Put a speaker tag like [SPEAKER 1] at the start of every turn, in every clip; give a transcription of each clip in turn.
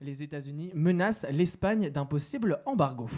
[SPEAKER 1] Les États-Unis menacent l'Espagne d'un possible embargo.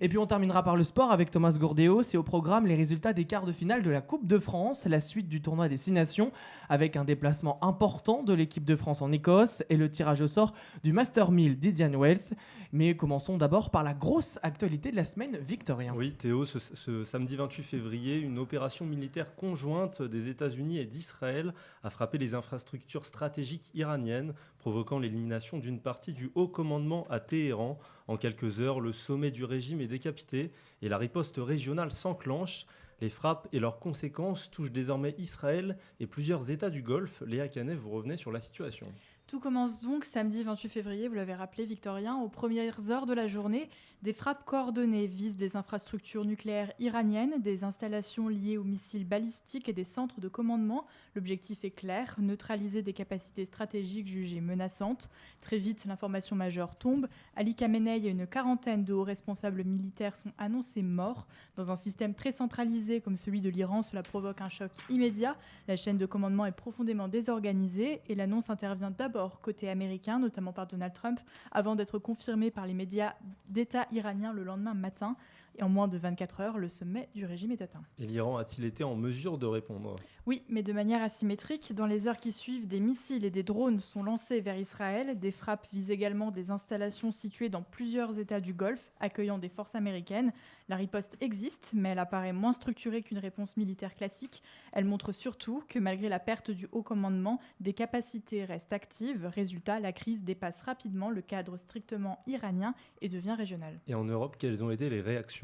[SPEAKER 1] Et puis on terminera par le sport avec Thomas Gourdéo. C'est au programme les résultats des quarts de finale de la Coupe de France, la suite du tournoi des 6 nations, avec un déplacement important de l'équipe de France en Écosse et le tirage au sort du Master 1000 d'Indian Wells. Mais commençons d'abord par la grosse actualité de la semaine, Victorien.
[SPEAKER 2] Oui, Théo, ce samedi 28 février, une opération militaire conjointe des États-Unis et d'Israël a frappé les infrastructures stratégiques iraniennes, provoquant l'élimination d'une partie du haut commandement à Téhéran. En quelques heures, le sommet du régime est décapité et la riposte régionale s'enclenche. Les frappes et leurs conséquences touchent désormais Israël et plusieurs États du Golfe. Léa Canet, vous revenez sur la situation.
[SPEAKER 3] Tout commence donc samedi 28 février, vous l'avez rappelé Victorien, aux premières heures de la journée. Des frappes coordonnées visent des infrastructures nucléaires iraniennes, des installations liées aux missiles balistiques et des centres de commandement. L'objectif est clair, neutraliser des capacités stratégiques jugées menaçantes. Très vite, l'information majeure tombe. Ali Khamenei et une quarantaine de hauts responsables militaires sont annoncés morts. Dans un système très centralisé comme celui de l'Iran, cela provoque un choc immédiat. La chaîne de commandement est profondément désorganisée et l'annonce intervient d'abord côté américain, notamment par Donald Trump, avant d'être confirmé par les médias d'État iraniens le lendemain matin. Et en moins de 24 heures, le sommet du régime est atteint.
[SPEAKER 2] Et l'Iran a-t-il été en mesure de répondre ?
[SPEAKER 3] Oui, mais de manière asymétrique. Dans les heures qui suivent, des missiles et des drones sont lancés vers Israël. Des frappes visent également des installations situées dans plusieurs États du Golfe, accueillant des forces américaines. La riposte existe, mais elle apparaît moins structurée qu'une réponse militaire classique. Elle montre surtout que malgré la perte du haut commandement, des capacités restent actives. Résultat, la crise dépasse rapidement le cadre strictement iranien et devient régional.
[SPEAKER 2] Et en Europe, quelles ont été les réactions ?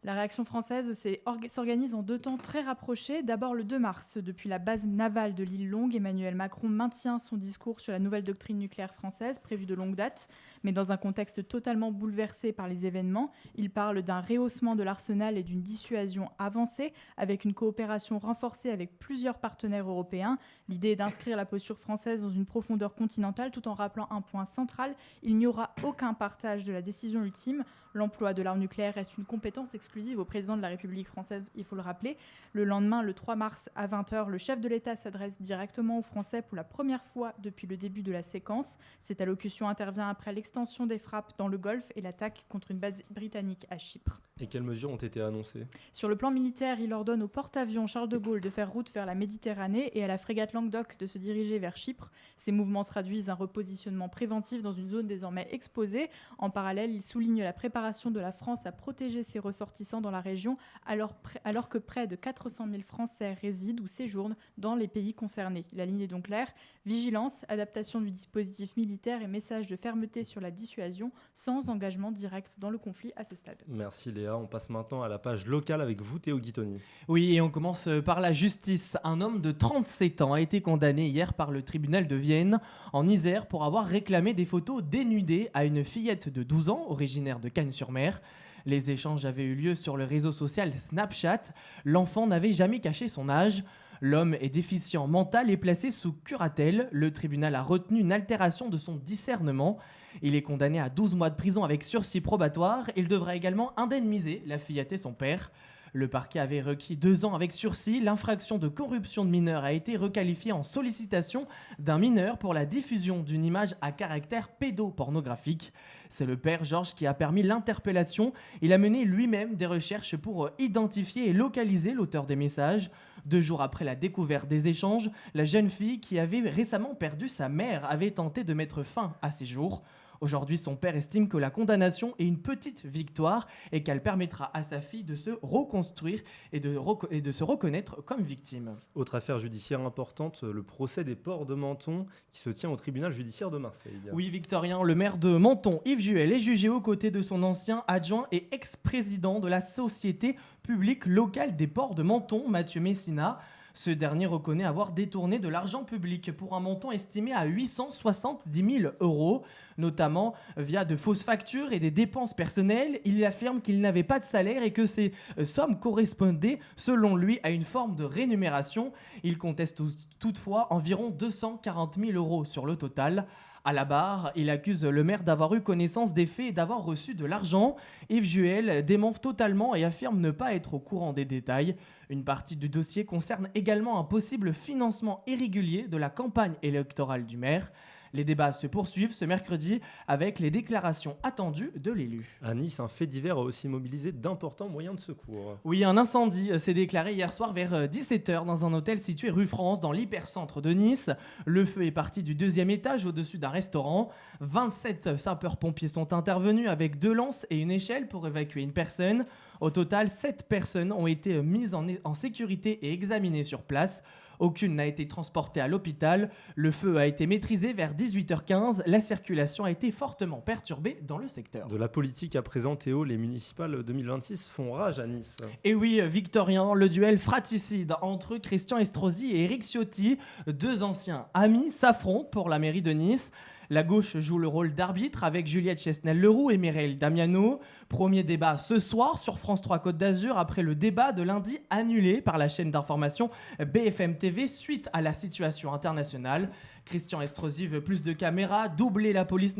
[SPEAKER 3] La réaction française s'organise en deux temps très rapprochés. D'abord le 2 mars, depuis la base navale de l'île Longue, Emmanuel Macron maintient son discours sur la nouvelle doctrine nucléaire française, prévue de longue date, mais dans un contexte totalement bouleversé par les événements. Il parle d'un rehaussement de l'arsenal et d'une dissuasion avancée, avec une coopération renforcée avec plusieurs partenaires européens. L'idée est d'inscrire la posture française dans une profondeur continentale, tout en rappelant un point central, il n'y aura aucun partage de la décision ultime. L'emploi de l'arme nucléaire reste une compétence exclusive au président de la République française, il faut le rappeler. Le lendemain, le 3 mars à 20h, le chef de l'État s'adresse directement aux Français pour la première fois depuis le début de la séquence. Cette allocution intervient après l'extension des frappes dans le Golfe et l'attaque contre une base britannique à Chypre.
[SPEAKER 2] Et quelles mesures ont été annoncées ?
[SPEAKER 3] Sur le plan militaire, il ordonne au porte-avions Charles de Gaulle de faire route vers la Méditerranée et à la frégate Languedoc de se diriger vers Chypre. Ces mouvements traduisent un repositionnement préventif dans une zone désormais exposée. En parallèle, il souligne la préparation de la France à protéger ses ressortissants dans la région, alors que près de 400 000 Français résident ou séjournent dans les pays concernés. La ligne est donc claire, vigilance, adaptation du dispositif militaire et message de fermeté sur la dissuasion, sans engagement direct dans le conflit à ce stade.
[SPEAKER 2] Merci Léa, on passe maintenant à la page locale avec vous Théo Guittoni.
[SPEAKER 1] Oui, et on commence par la justice. Un homme de 37 ans a été condamné hier par le tribunal de Vienne, en Isère, pour avoir réclamé des photos dénudées à une fillette de 12 ans, originaire de Cagnes-sur-Mer. Les échanges avaient eu lieu sur le réseau social Snapchat. L'enfant n'avait jamais caché son âge. L'homme est déficient mental et placé sous curatelle. Le tribunal a retenu une altération de son discernement. Il est condamné à 12 mois de prison avec sursis probatoire. Il devra également indemniser la fillette et son père. Le parquet avait requis 2 ans avec sursis. L'infraction de corruption de mineur a été requalifiée en sollicitation d'un mineur pour la diffusion d'une image à caractère pédopornographique. C'est le père Georges qui a permis l'interpellation. Il a mené lui-même des recherches pour identifier et localiser l'auteur des messages. 2 jours après la découverte des échanges, la jeune fille qui avait récemment perdu sa mère avait tenté de mettre fin à ses jours. Aujourd'hui, son père estime que la condamnation est une petite victoire et qu'elle permettra à sa fille de se reconstruire et de se reconnaître comme victime.
[SPEAKER 2] Autre affaire judiciaire importante, le procès des ports de Menton qui se tient au tribunal judiciaire de Marseille.
[SPEAKER 1] Oui, Victorien, le maire de Menton, Yves Juel, est jugé aux côtés de son ancien adjoint et ex-président de la Société publique locale des ports de Menton, Mathieu Messina. Ce dernier reconnaît avoir détourné de l'argent public pour un montant estimé à 870 000 €, notamment via de fausses factures et des dépenses personnelles. Il affirme qu'il n'avait pas de salaire et que ces sommes correspondaient, selon lui, à une forme de rémunération. Il conteste toutefois environ 240 000 € sur le total. À la barre, il accuse le maire d'avoir eu connaissance des faits et d'avoir reçu de l'argent. Yves Juel dément totalement et affirme ne pas être au courant des détails. Une partie du dossier concerne également un possible financement irrégulier de la campagne électorale du maire. Les débats se poursuivent ce mercredi avec les déclarations attendues de l'élu.
[SPEAKER 2] À Nice, un fait divers a aussi mobilisé d'importants moyens de secours.
[SPEAKER 1] Oui, un incendie s'est déclaré hier soir vers 17h dans un hôtel situé rue France dans l'hypercentre de Nice. Le feu est parti du 2e étage au-dessus d'un restaurant. 27 sapeurs-pompiers sont intervenus avec 2 lances et une échelle pour évacuer une personne. Au total, 7 personnes ont été mises en sécurité et examinées sur place. Aucune n'a été transportée à l'hôpital. Le feu a été maîtrisé vers 18h15. La circulation a été fortement perturbée dans le secteur.
[SPEAKER 2] De la politique à présent, Théo, les municipales 2026 font rage à Nice.
[SPEAKER 1] Et oui, Victorien, le duel fratricide entre Christian Estrosi et Éric Ciotti, 2 anciens amis, s'affrontent pour la mairie de Nice. La gauche joue le rôle d'arbitre avec Juliette Chesnel-Leroux et Mireille Damiano. Premier débat ce soir sur France 3 Côte d'Azur après le débat de lundi annulé par la chaîne d'information BFM TV suite à la situation internationale. Christian Estrosi veut plus de caméras, doubler la police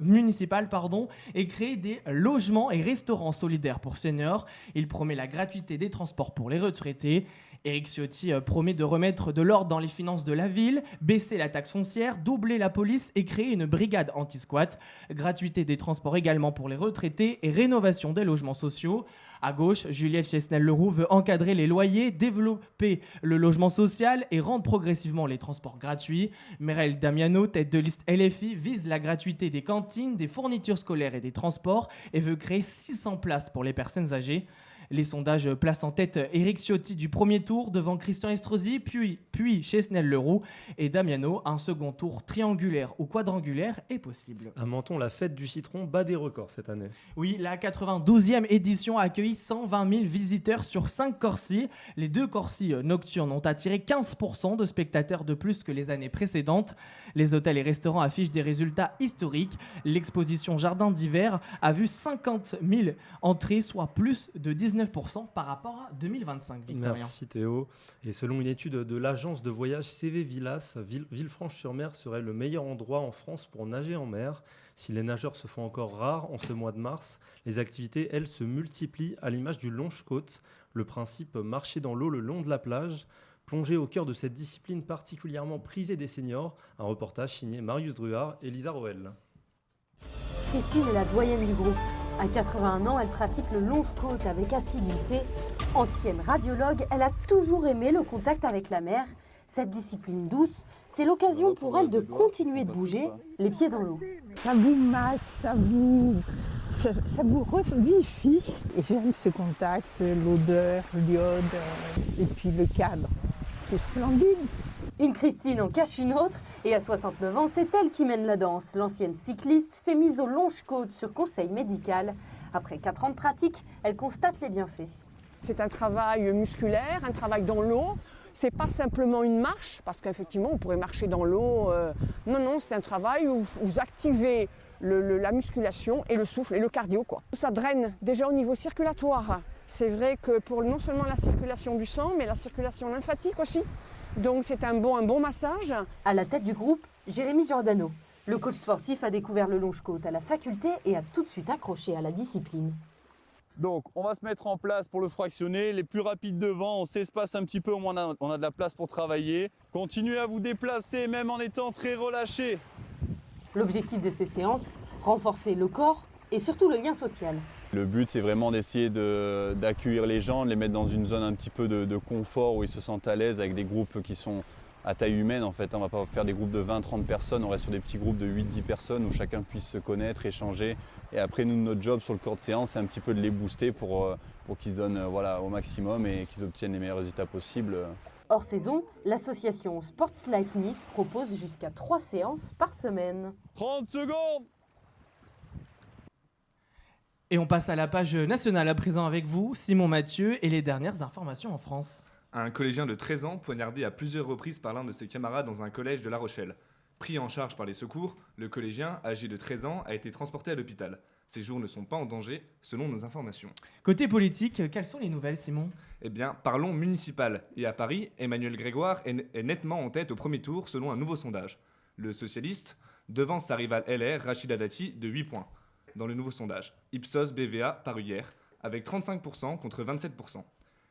[SPEAKER 1] municipale et créer des logements et restaurants solidaires pour seniors. Il promet la gratuité des transports pour les retraités. Éric Ciotti promet de remettre de l'ordre dans les finances de la ville, baisser la taxe foncière, doubler la police et créer une brigade anti-squat. Gratuité des transports également pour les retraités et rénovation des logements sociaux. À gauche, Juliette Chesnel-Leroux veut encadrer les loyers, développer le logement social et rendre progressivement les transports gratuits. Mireille Damiano, tête de liste LFI, vise la gratuité des cantines, des fournitures scolaires et des transports et veut créer 600 places pour les personnes âgées. Les sondages placent en tête Éric Ciotti du premier tour devant Christian Estrosi, puis Chesnel-Leroux et Damiano. Un second tour triangulaire ou quadrangulaire est possible.
[SPEAKER 2] À Menton, la fête du citron bat des records cette année.
[SPEAKER 1] Oui, la 92e édition a accueilli 120 000 visiteurs sur 5 corsis. Les 2 corsis nocturnes ont attiré 15% de spectateurs de plus que les années précédentes. Les hôtels et restaurants affichent des résultats historiques. L'exposition Jardin d'hiver a vu 50 000 entrées, soit plus de 19% par rapport à 2025, Victorien.
[SPEAKER 2] Merci Théo. Et selon une étude de l'agence de voyage CV Villas, Villefranche-sur-Mer serait le meilleur endroit en France pour nager en mer. Si les nageurs se font encore rares en ce mois de mars, les activités, elles, se multiplient à l'image du longe-côte. Le principe, marcher dans l'eau le long de la plage. Plongé au cœur de cette discipline particulièrement prisée des seniors, un reportage signé Marius Druard et Lisa Roel.
[SPEAKER 4] Christine est la doyenne du groupe. À 81 ans, elle pratique le longe-côte avec assiduité. Ancienne radiologue, elle a toujours aimé le contact avec la mer. Cette discipline douce, c'est l'occasion pour elle de continuer de bouger, les pieds dans l'eau.
[SPEAKER 5] Ça vous masse, ça vous revivifie. Et j'aime ce contact, l'odeur, l'iode et puis le cadre. C'est splendide.
[SPEAKER 4] Une Christine en cache une autre et à 69 ans, c'est elle qui mène la danse. L'ancienne cycliste s'est mise au longe-côte sur conseil médical. Après 4 ans de pratique, elle constate les bienfaits.
[SPEAKER 6] C'est un travail musculaire, un travail dans l'eau. C'est pas simplement une marche, parce qu'effectivement, on pourrait marcher dans l'eau. Non, c'est un travail où vous activez la musculation et le souffle et le cardio, quoi. Ça draine déjà au niveau circulatoire. C'est vrai que pour non seulement la circulation du sang, mais la circulation lymphatique aussi. Donc c'est un bon massage.
[SPEAKER 4] À la tête du groupe, Jérémy Giordano. Le coach sportif a découvert le longe-côte à la faculté et a tout de suite accroché à la discipline.
[SPEAKER 7] Donc on va se mettre en place pour le fractionner. Les plus rapides devant, on s'espace un petit peu, au moins on a de la place pour travailler. Continuez à vous déplacer même en étant très relâché.
[SPEAKER 4] L'objectif de ces séances, renforcer le corps et surtout le lien social.
[SPEAKER 7] Le but, c'est vraiment d'essayer d'accueillir les gens, de les mettre dans une zone un petit peu de confort où ils se sentent à l'aise avec des groupes qui sont à taille humaine. En fait, on ne va pas faire des groupes de 20-30 personnes, on reste sur des petits groupes de 8-10 personnes où chacun puisse se connaître, échanger. Et après, nous, notre job sur le corps de séance, c'est un petit peu de les booster pour qu'ils se donnent au maximum et qu'ils obtiennent les meilleurs résultats possibles.
[SPEAKER 4] Hors saison, l'association Sports Life Nice propose jusqu'à 3 séances par semaine.
[SPEAKER 7] 30 secondes!
[SPEAKER 1] Et on passe à la page nationale à présent avec vous, Simon Mathieu, et les dernières informations en France.
[SPEAKER 8] Un collégien de 13 ans poignardé à plusieurs reprises par l'un de ses camarades dans un collège de La Rochelle. Pris en charge par les secours, le collégien, âgé de 13 ans, a été transporté à l'hôpital. Ses jours ne sont pas en danger, selon nos informations.
[SPEAKER 1] Côté politique, quelles sont les nouvelles, Simon ?
[SPEAKER 8] Eh bien, parlons municipal. Et à Paris, Emmanuel Grégoire est nettement en tête au premier tour, selon un nouveau sondage. Le socialiste devance sa rivale LR, Rachida Dati, de 8 points. Dans le nouveau sondage, Ipsos BVA paru hier, avec 35% contre 27%.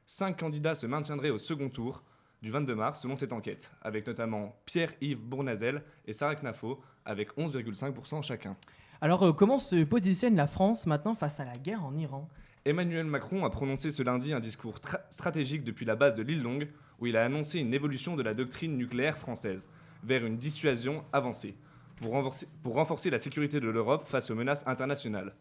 [SPEAKER 8] 5 candidats se maintiendraient au second tour. du 22 mars selon cette enquête, avec notamment Pierre-Yves Bournazel et Sarah Knafo, avec 11,5% chacun.
[SPEAKER 1] Alors, comment se positionne la France maintenant face à la guerre en Iran ?
[SPEAKER 8] Emmanuel Macron a prononcé ce lundi un discours stratégique depuis la base de l'île Longue, où il a annoncé une évolution de la doctrine nucléaire française, vers une dissuasion avancée, pour renforcer la sécurité de l'Europe face aux menaces internationales,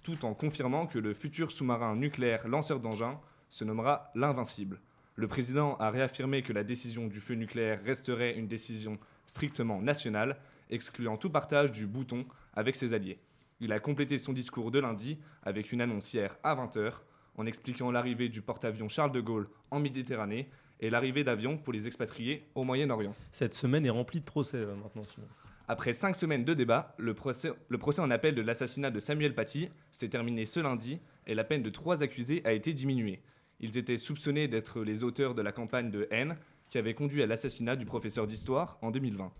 [SPEAKER 8] tout en confirmant que le futur sous-marin nucléaire lanceur d'engins se nommera l'Invincible. Le président a réaffirmé que la décision du feu nucléaire resterait une décision strictement nationale, excluant tout partage du bouton avec ses alliés. Il a complété son discours de lundi avec une annonce hier à 20h, en expliquant l'arrivée du porte-avions Charles de Gaulle en Méditerranée et l'arrivée d'avions pour les expatriés au Moyen-Orient.
[SPEAKER 2] Cette semaine est remplie de procès maintenant, Simon.
[SPEAKER 8] Après 5 semaines de débat, le procès en appel de l'assassinat de Samuel Paty s'est terminé ce lundi et la peine de 3 accusés a été diminuée. Ils étaient soupçonnés d'être les auteurs de la campagne de haine qui avait conduit à l'assassinat du professeur d'histoire en 2020.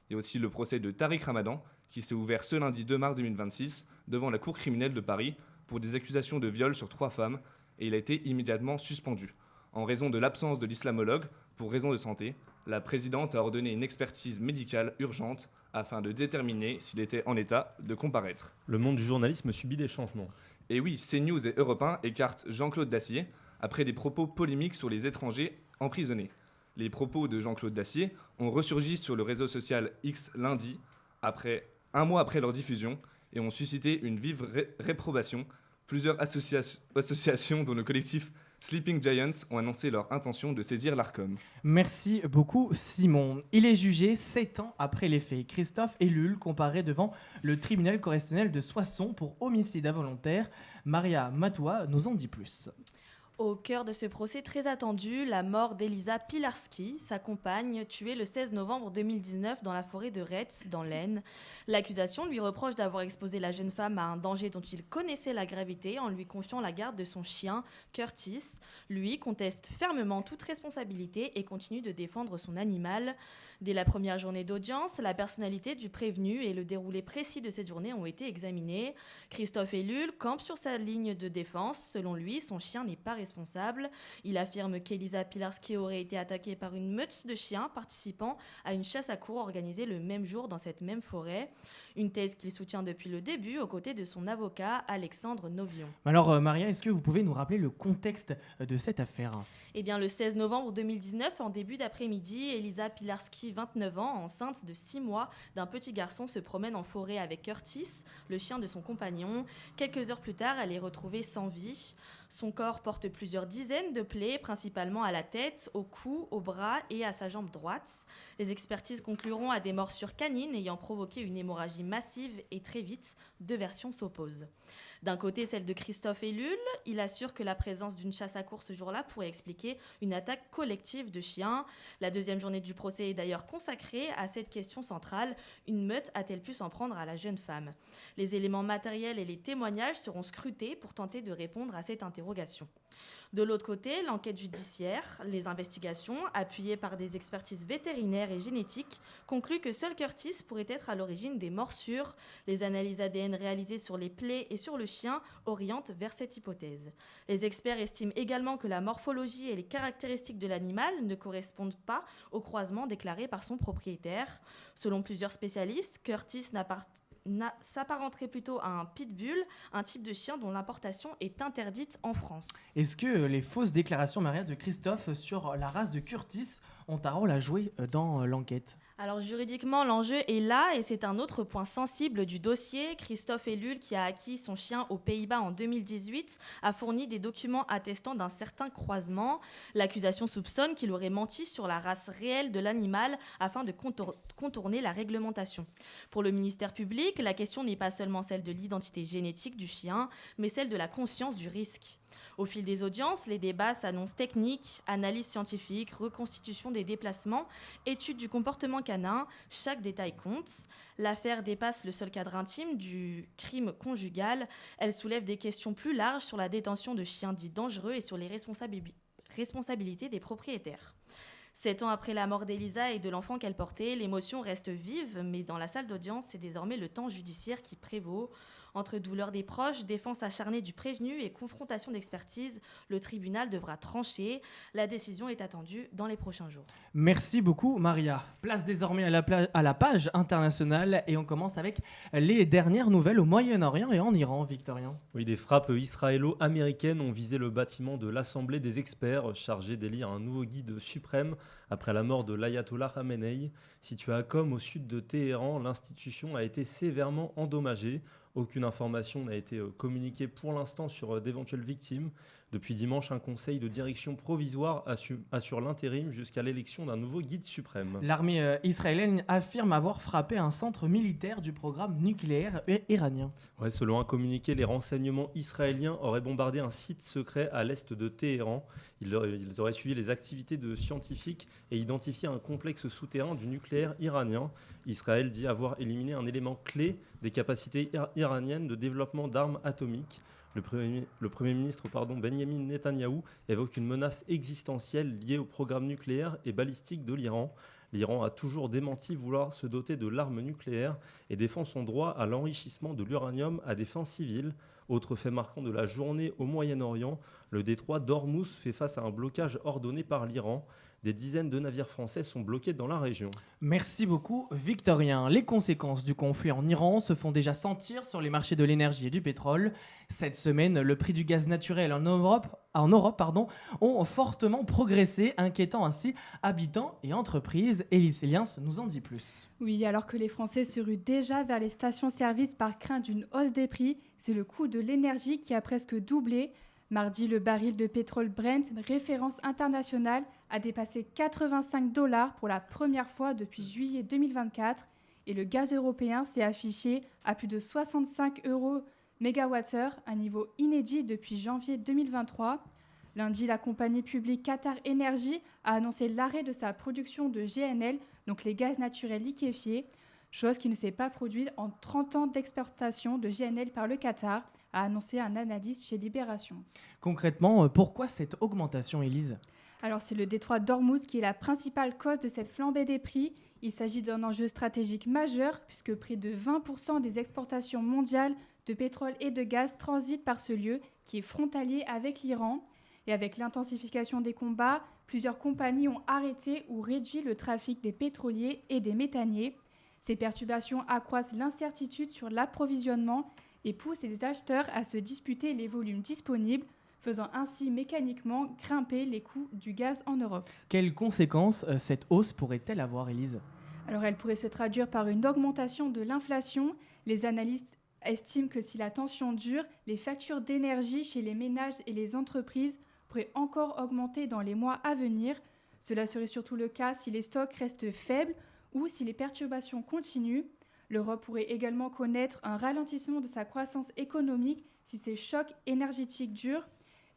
[SPEAKER 8] Il y a aussi le procès de Tariq Ramadan qui s'est ouvert ce lundi 2 mars 2026 devant la cour criminelle de Paris pour des accusations de viol sur 3 femmes et il a été immédiatement suspendu. En raison de l'absence de l'islamologue, pour raison de santé, la présidente a ordonné une expertise médicale urgente afin de déterminer s'il était en état de comparaître.
[SPEAKER 2] Le monde du journalisme subit des changements.
[SPEAKER 8] Et oui, CNews et Europe 1 écartent Jean-Claude Dacier après des propos polémiques sur les étrangers emprisonnés. Les propos de Jean-Claude Dacier ont ressurgi sur le réseau social X lundi, un mois après leur diffusion, et ont suscité une vive réprobation. Plusieurs associations, dont le collectif Sleeping Giants, ont annoncé leur intention de saisir l'Arcom.
[SPEAKER 1] Merci beaucoup, Simon. Il est jugé 7 ans après les faits. Christophe Ellul comparé devant le tribunal correctionnel de Soissons pour homicide involontaire. Maria Matoua nous en dit plus.
[SPEAKER 9] Au cœur de ce procès très attendu, la mort d'Elisa Pilarski, sa compagne, tuée le 16 novembre 2019 dans la forêt de Retz, dans l'Aisne. L'accusation lui reproche d'avoir exposé la jeune femme à un danger dont il connaissait la gravité en lui confiant la garde de son chien, Curtis. Lui conteste fermement toute responsabilité et continue de défendre son animal. Dès la première journée d'audience, la personnalité du prévenu et le déroulé précis de cette journée ont été examinés. Christophe Ellul campe sur sa ligne de défense. Selon lui, son chien n'est pas responsable. Il affirme qu'Elisa Pilarski aurait été attaquée par une meute de chiens participant à une chasse à courre organisée le même jour dans cette même forêt. Une thèse qu'il soutient depuis le début aux côtés de son avocat Alexandre Novion.
[SPEAKER 1] Alors Maria, est-ce que vous pouvez nous rappeler le contexte de cette affaire ?
[SPEAKER 9] Eh bien, le 16 novembre 2019, en début d'après-midi, Elisa Pilarski, 29 ans, enceinte de 6 mois d'un petit garçon, se promène en forêt avec Curtis, le chien de son compagnon. Quelques heures plus tard, elle est retrouvée sans vie. Son corps porte plusieurs dizaines de plaies, principalement à la tête, au cou, au bras et à sa jambe droite. Les expertises concluront à des morsures canines ayant provoqué une hémorragie massive et très vite, 2 versions s'opposent. D'un côté, celle de Christophe Ellul, il assure que la présence d'une chasse à courre ce jour-là pourrait expliquer une attaque collective de chiens. La deuxième journée du procès est d'ailleurs consacrée à cette question centrale. Une meute a-t-elle pu s'en prendre à la jeune femme ? Les éléments matériels et les témoignages seront scrutés pour tenter de répondre à cette interrogation. De l'autre côté, l'enquête judiciaire, les investigations, appuyées par des expertises vétérinaires et génétiques, concluent que seul Curtis pourrait être à l'origine des morsures. Les analyses ADN réalisées sur les plaies et sur le chien orientent vers cette hypothèse. Les experts estiment également que la morphologie et les caractéristiques de l'animal ne correspondent pas au croisement déclaré par son propriétaire. Selon plusieurs spécialistes, Curtis s'apparenterait plutôt à un pitbull, un type de chien dont l'importation est interdite en France.
[SPEAKER 1] Est-ce que les fausses déclarations, Maria, de Christophe sur la race de Curtis ont un rôle à jouer dans l'enquête ?
[SPEAKER 9] Alors juridiquement, l'enjeu est là et c'est un autre point sensible du dossier. Christophe Ellul, qui a acquis son chien aux Pays-Bas en 2018, a fourni des documents attestant d'un certain croisement. L'accusation soupçonne qu'il aurait menti sur la race réelle de l'animal afin de contourner la réglementation. Pour le ministère public, la question n'est pas seulement celle de l'identité génétique du chien, mais celle de la conscience du risque. Au fil des audiences, les débats s'annoncent techniques, analyse scientifique, reconstitution des déplacements, étude du comportement canin, chaque détail compte. L'affaire dépasse le seul cadre intime du crime conjugal. Elle soulève des questions plus larges sur la détention de chiens dits dangereux et sur les responsabilités des propriétaires. 7 ans après la mort d'Elisa et de l'enfant qu'elle portait, l'émotion reste vive, mais dans la salle d'audience, c'est désormais le temps judiciaire qui prévaut. Entre douleur des proches, défense acharnée du prévenu et confrontation d'expertise, le tribunal devra trancher. La décision est attendue dans les prochains jours.
[SPEAKER 1] Merci beaucoup Maria. Place désormais à la page internationale et on commence avec les dernières nouvelles au Moyen-Orient et en Iran, Victorien.
[SPEAKER 2] Oui, des frappes israélo-américaines ont visé le bâtiment de l'Assemblée des experts chargé d'élire un nouveau guide suprême après la mort de l'ayatollah Khamenei. Situé à Qom, au sud de Téhéran, l'institution a été sévèrement endommagée. Aucune information n'a été communiquée pour l'instant sur d'éventuelles victimes. Depuis dimanche, un conseil de direction provisoire assure l'intérim jusqu'à l'élection d'un nouveau guide suprême.
[SPEAKER 1] L'armée israélienne affirme avoir frappé un centre militaire du programme nucléaire iranien.
[SPEAKER 2] Ouais, selon un communiqué, les renseignements israéliens auraient bombardé un site secret à l'est de Téhéran. Ils auraient suivi les activités de scientifiques et identifié un complexe souterrain du nucléaire iranien. Israël dit avoir éliminé un élément clé des capacités iraniennes de développement d'armes atomiques. Le Premier ministre Benyamin Netanyahou évoque une menace existentielle liée au programme nucléaire et balistique de l'Iran. L'Iran a toujours démenti vouloir se doter de l'arme nucléaire et défend son droit à l'enrichissement de l'uranium à des fins civiles. Autre fait marquant de la journée au Moyen-Orient, le détroit d'Ormuz fait face à un blocage ordonné par l'Iran. Des dizaines de navires français sont bloqués dans la région.
[SPEAKER 1] Merci beaucoup, Victorien. Les conséquences du conflit en Iran se font déjà sentir sur les marchés de l'énergie et du pétrole. Cette semaine, le prix du gaz naturel en Europe ont fortement progressé, inquiétant ainsi habitants et entreprises. Élise Liens nous en dit plus.
[SPEAKER 3] Oui, alors que les Français se ruent déjà vers les stations-service par crainte d'une hausse des prix, c'est le coût de l'énergie qui a presque doublé. Mardi, le baril de pétrole Brent, référence internationale, a dépassé 85 $ pour la première fois depuis juillet 2024 et le gaz européen s'est affiché à plus de 65 € MWh, un niveau inédit depuis janvier 2023. Lundi, la compagnie publique Qatar Energy a annoncé l'arrêt de sa production de GNL, donc les gaz naturels liquéfiés, chose qui ne s'est pas produite en 30 ans d'exportation de GNL par le Qatar, a annoncé un analyste chez Libération.
[SPEAKER 1] Concrètement, pourquoi cette augmentation, Élise ?
[SPEAKER 3] Alors c'est le détroit d'Ormuz qui est la principale cause de cette flambée des prix. Il s'agit d'un enjeu stratégique majeur puisque près de 20% des exportations mondiales de pétrole et de gaz transitent par ce lieu qui est frontalier avec l'Iran. Et avec l'intensification des combats, plusieurs compagnies ont arrêté ou réduit le trafic des pétroliers et des méthaniers. Ces perturbations accroissent l'incertitude sur l'approvisionnement et poussent les acheteurs à se disputer les volumes disponibles, faisant ainsi mécaniquement grimper les coûts du gaz en Europe.
[SPEAKER 1] Quelles conséquences cette hausse pourrait-elle avoir, Élise ?
[SPEAKER 3] Alors elle pourrait se traduire par une augmentation de l'inflation. Les analystes estiment que si la tension dure, les factures d'énergie chez les ménages et les entreprises pourraient encore augmenter dans les mois à venir. Cela serait surtout le cas si les stocks restent faibles ou si les perturbations continuent. L'Europe pourrait également connaître un ralentissement de sa croissance économique si ces chocs énergétiques durent.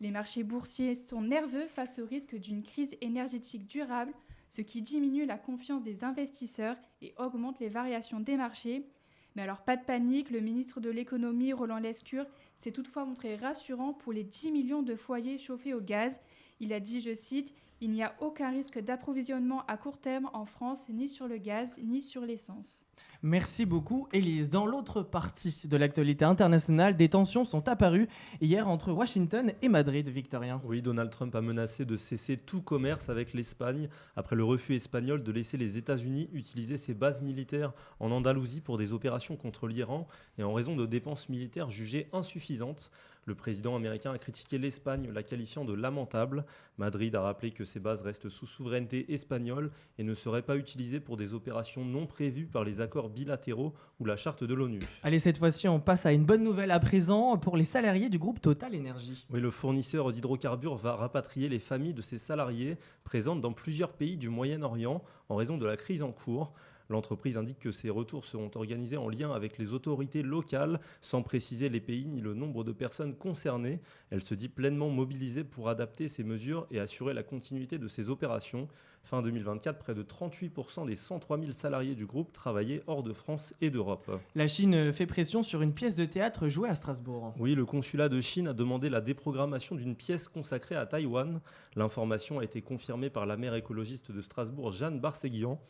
[SPEAKER 3] Les marchés boursiers sont nerveux face au risque d'une crise énergétique durable, ce qui diminue la confiance des investisseurs et augmente les variations des marchés. Mais alors pas de panique, le ministre de l'économie Roland Lescure s'est toutefois montré rassurant pour les 10 millions de foyers chauffés au gaz. Il a dit, je cite, « Il n'y a aucun risque d'approvisionnement à court terme en France, ni sur le gaz, ni sur l'essence ».
[SPEAKER 1] Merci beaucoup, Élise. Dans l'autre partie de l'actualité internationale, des tensions sont apparues hier entre Washington et Madrid, Victorien.
[SPEAKER 2] Oui, Donald Trump a menacé de cesser tout commerce avec l'Espagne après le refus espagnol de laisser les États-Unis utiliser ses bases militaires en Andalousie pour des opérations contre l'Iran et en raison de dépenses militaires jugées insuffisantes. Le président américain a critiqué l'Espagne, la qualifiant de lamentable. Madrid a rappelé que ces bases restent sous souveraineté espagnole et ne seraient pas utilisées pour des opérations non prévues par les accords bilatéraux ou la charte de l'ONU.
[SPEAKER 1] Allez, cette fois-ci, on passe à une bonne nouvelle à présent pour les salariés du groupe Total Energy.
[SPEAKER 2] Oui, le fournisseur d'hydrocarbures va rapatrier les familles de ses salariés présentes dans plusieurs pays du Moyen-Orient en raison de la crise en cours. L'entreprise indique que ces retours seront organisés en lien avec les autorités locales, sans préciser les pays ni le nombre de personnes concernées. Elle se dit pleinement mobilisée pour adapter ces mesures et assurer la continuité de ces opérations. Fin 2024, près de 38% des 103 000 salariés du groupe travaillaient hors de France et d'Europe.
[SPEAKER 1] La Chine fait pression sur une pièce de théâtre jouée à Strasbourg.
[SPEAKER 2] Oui, le consulat de Chine a demandé la déprogrammation d'une pièce consacrée à Taïwan. L'information a été confirmée par la maire écologiste de Strasbourg, Jeanne Barséguian.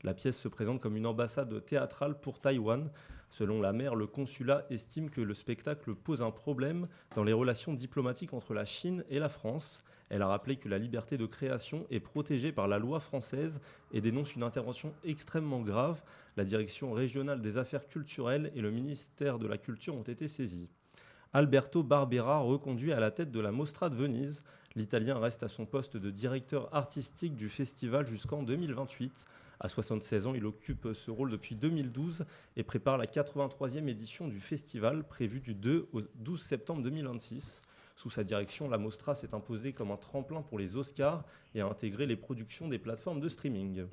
[SPEAKER 2] La pièce se présente comme une ambassade théâtrale pour Taïwan. Selon la maire, le consulat estime que le spectacle pose un problème dans les relations diplomatiques entre la Chine et la France. Elle a rappelé que la liberté de création est protégée par la loi française et dénonce une intervention extrêmement grave. La direction régionale des affaires culturelles et le ministère de la Culture ont été saisis. Alberto Barbera reconduit à la tête de la Mostra de Venise. L'Italien reste à son poste de directeur artistique du festival jusqu'en 2028. À 76 ans, il occupe ce rôle depuis 2012 et prépare la 83e édition du festival prévue du 2 au 12 septembre 2026. Sous sa direction, la Mostra s'est imposée comme un tremplin pour les Oscars et a intégré les productions des plateformes de streaming.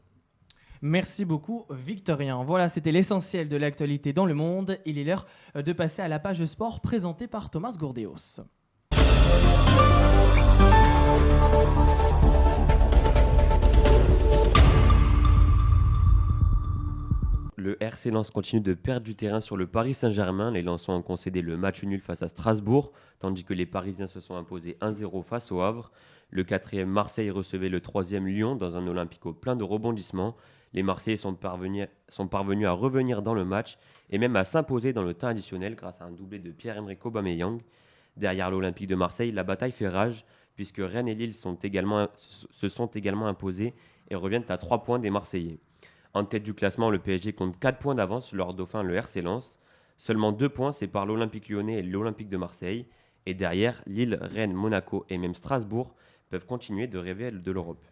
[SPEAKER 1] Merci beaucoup Victorien. Voilà, c'était l'essentiel de l'actualité dans le monde. Il est l'heure de passer à la page sport présentée par Thomas Gourdéos.
[SPEAKER 10] Le RC Lens continue de perdre du terrain sur le Paris Saint-Germain. Les Lensois ont concédé le match nul face à Strasbourg, tandis que les Parisiens se sont imposés 1-0 face au Havre. Le 4e Marseille recevait le 3e Lyon dans un Olympico plein de rebondissements. Les Marseillais sont parvenus à revenir dans le match et même à s'imposer dans le temps additionnel grâce à un doublé de Pierre-Emerick Aubameyang. Derrière l'Olympique de Marseille, la bataille fait rage puisque Rennes et Lille se sont également imposés et reviennent à 3 points des Marseillais. En tête du classement, le PSG compte 4 points d'avance sur leur dauphin, le RC Lens. Seulement 2 points séparent l'Olympique lyonnais et l'Olympique de Marseille. Et derrière, Lille, Rennes, Monaco et même Strasbourg peuvent continuer de rêver de l'Europe.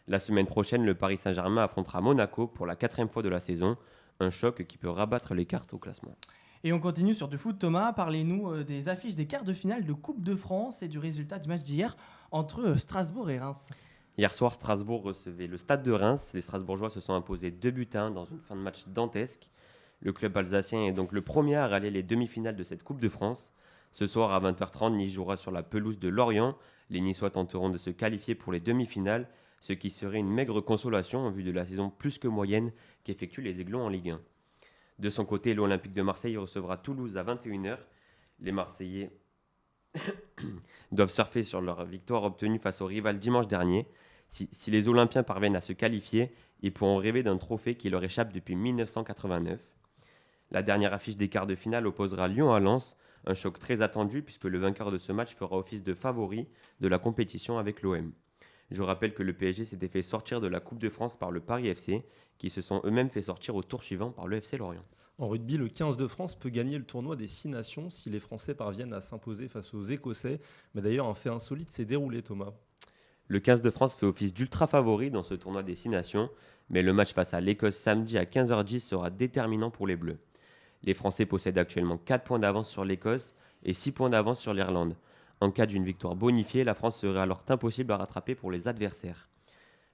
[SPEAKER 10] La semaine prochaine, le Paris Saint-Germain affrontera Monaco pour la 4e fois de la saison. Un choc qui peut rabattre les cartes au classement.
[SPEAKER 1] Et on continue sur du foot. Thomas, parlez-nous des affiches des quarts de finale de Coupe de France et du résultat du match d'hier entre Strasbourg et Reims.
[SPEAKER 10] Hier soir, Strasbourg recevait le Stade de Reims. Les Strasbourgeois se sont imposés 2-1 dans une fin de match dantesque. Le club alsacien est donc le premier à rallier les demi-finales de cette Coupe de France. Ce soir à 20h30, Nice jouera sur la pelouse de Lorient. Les Niçois tenteront de se qualifier pour les demi-finales, ce qui serait une maigre consolation en vue de la saison plus que moyenne qu'effectuent les Aiglons en Ligue 1. De son côté, l'Olympique de Marseille recevra Toulouse à 21h. Les Marseillais doivent surfer sur leur victoire obtenue face au rival dimanche dernier. Si les Olympiens parviennent à se qualifier, ils pourront rêver d'un trophée qui leur échappe depuis 1989. La dernière affiche des quarts de finale opposera Lyon à Lens, un choc très attendu puisque le vainqueur de ce match fera office de favori de la compétition avec l'OM. Je vous rappelle que le PSG s'était fait sortir de la Coupe de France par le Paris FC, qui se sont eux-mêmes fait sortir au tour suivant par le FC Lorient.
[SPEAKER 2] En rugby, le 15 de France peut gagner le tournoi des 6 nations si les Français parviennent à s'imposer face aux Écossais. Mais d'ailleurs, un fait insolite s'est déroulé, Thomas.
[SPEAKER 10] Le 15 de France fait office d'ultra favori dans ce tournoi des 6 nations, mais le match face à l'Écosse samedi à 15h10 sera déterminant pour les Bleus. Les Français possèdent actuellement 4 points d'avance sur l'Écosse et 6 points d'avance sur l'Irlande. En cas d'une victoire bonifiée, la France serait alors impossible à rattraper pour les adversaires.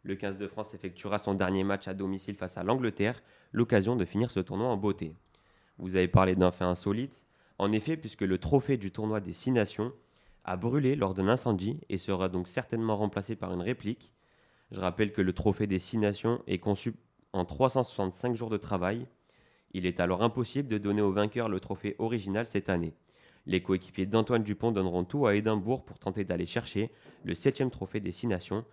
[SPEAKER 10] Le 15 de France effectuera son dernier match à domicile face à l'Angleterre, l'occasion de finir ce tournoi en beauté. Vous avez parlé d'un fait insolite. En effet, puisque le trophée du tournoi des 6 nations a brûlé lors d'un incendie et sera donc certainement remplacé par une réplique. Je rappelle que le trophée des 6 nations est conçu en 365 jours de travail. Il est alors impossible de donner au vainqueur le trophée original cette année. Les coéquipiers d'Antoine Dupont donneront tout à Édimbourg pour tenter d'aller chercher le 7e trophée des 6 nations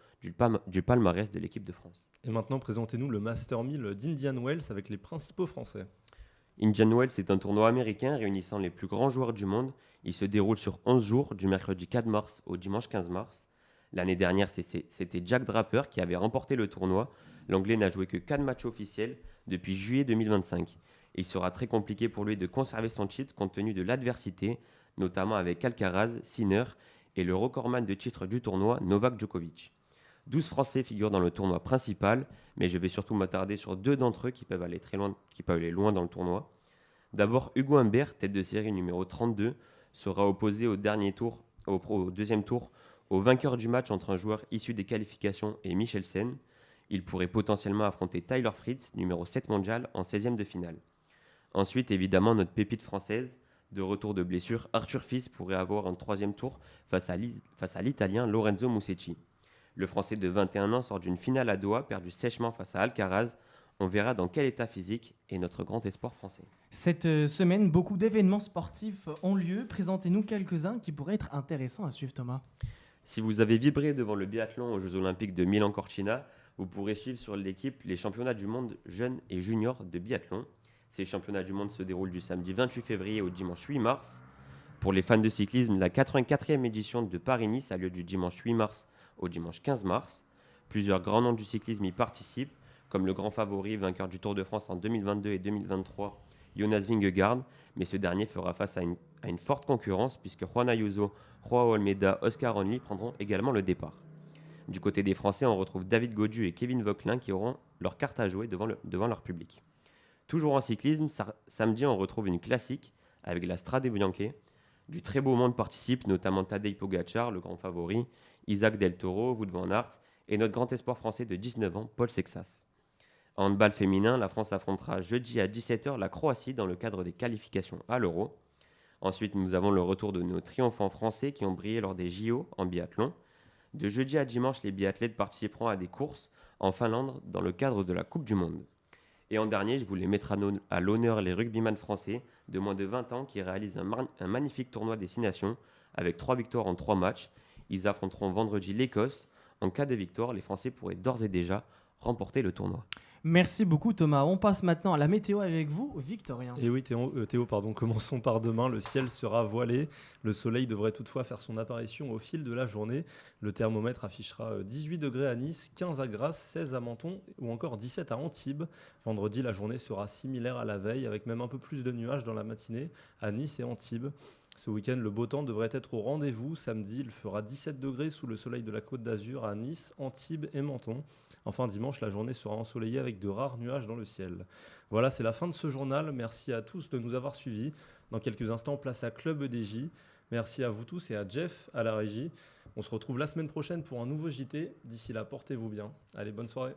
[SPEAKER 10] du palmarès de l'équipe de France.
[SPEAKER 2] Et maintenant, présentez-nous le Master 1000 d'Indian Wells avec les principaux Français.
[SPEAKER 10] Indian Wells est un tournoi américain réunissant les plus grands joueurs du monde. Il se déroule sur 11 jours, du mercredi 4 mars au dimanche 15 mars. L'année dernière, c'était Jack Draper qui avait remporté le tournoi. L'Anglais n'a joué que 4 matchs officiels depuis juillet 2025. Il sera très compliqué pour lui de conserver son titre compte tenu de l'adversité, notamment avec Alcaraz, Sinner et le recordman de titre du tournoi, Novak Djokovic. 12 Français figurent dans le tournoi principal, mais je vais surtout m'attarder sur 2 d'entre eux qui peuvent aller loin dans le tournoi. D'abord, Hugo Humbert, tête de série numéro 32, sera opposé au deuxième tour au vainqueur du match entre un joueur issu des qualifications et Michelsen. Il pourrait potentiellement affronter Tyler Fritz, numéro 7 mondial, en 16e de finale. Ensuite, évidemment, notre pépite française, de retour de blessure, Arthur Fils pourrait avoir un 3e tour face à l'Italien Lorenzo Musetti. Le Français de 21 ans sort d'une finale à Doha, perdu sèchement face à Alcaraz. On verra dans quel état physique est notre grand espoir français.
[SPEAKER 1] Cette semaine, beaucoup d'événements sportifs ont lieu. Présentez-nous quelques-uns qui pourraient être intéressants à suivre, Thomas.
[SPEAKER 10] Si vous avez vibré devant le biathlon aux Jeux Olympiques de Milan-Cortina, vous pourrez suivre sur l'équipe les championnats du monde jeunes et juniors de biathlon. Ces championnats du monde se déroulent du samedi 28 février au dimanche 8 mars. Pour les fans de cyclisme, la 84e édition de Paris-Nice a lieu du dimanche 8 mars au dimanche 15 mars. Plusieurs grands noms du cyclisme y participent, comme le grand favori, vainqueur du Tour de France en 2022 et 2023, Jonas Vingegaard, mais ce dernier fera face à une forte concurrence puisque Juan Ayuso, Joao Almeida, Oscar Onley prendront également le départ. Du côté des Français, on retrouve David Gaudu et Kevin Vauquelin qui auront leur carte à jouer devant leur public. Toujours en cyclisme, samedi, on retrouve une classique avec la Strade Bianche. Du très beau monde participe, notamment Tadej Pogacar, le grand favori, Isaac Del Toro, Wout van Aert et notre grand espoir français de 19 ans, Paul Sexas. En handball féminin, la France affrontera jeudi à 17h la Croatie dans le cadre des qualifications à l'Euro. Ensuite, nous avons le retour de nos triomphants français qui ont brillé lors des JO en biathlon. De jeudi à dimanche, les biathlètes participeront à des courses en Finlande dans le cadre de la Coupe du Monde. Et en dernier, je voulais mettre à l'honneur les rugbyman français de moins de 20 ans qui réalisent un magnifique tournoi destination avec 3 victoires en 3 matchs. Ils affronteront vendredi l'Écosse. En cas de victoire, les Français pourraient d'ores et déjà remporter le tournoi.
[SPEAKER 1] Merci beaucoup Thomas. On passe maintenant à la météo avec vous, Victorien.
[SPEAKER 2] Et oui Théo, commençons par demain. Le ciel sera voilé. Le soleil devrait toutefois faire son apparition au fil de la journée. Le thermomètre affichera 18 degrés à Nice, 15 à Grasse, 16 à Menton ou encore 17 à Antibes. Vendredi, la journée sera similaire à la veille avec même un peu plus de nuages dans la matinée à Nice et Antibes. Ce week-end, le beau temps devrait être au rendez-vous. Samedi, il fera 17 degrés sous le soleil de la Côte d'Azur à Nice, Antibes et Menton. Enfin, dimanche, la journée sera ensoleillée avec de rares nuages dans le ciel. Voilà, c'est la fin de ce journal. Merci à tous de nous avoir suivis. Dans quelques instants, place à Club EDJ. Merci à vous tous et à Jeff à la régie. On se retrouve la semaine prochaine pour un nouveau JT. D'ici là, portez-vous bien. Allez, bonne soirée.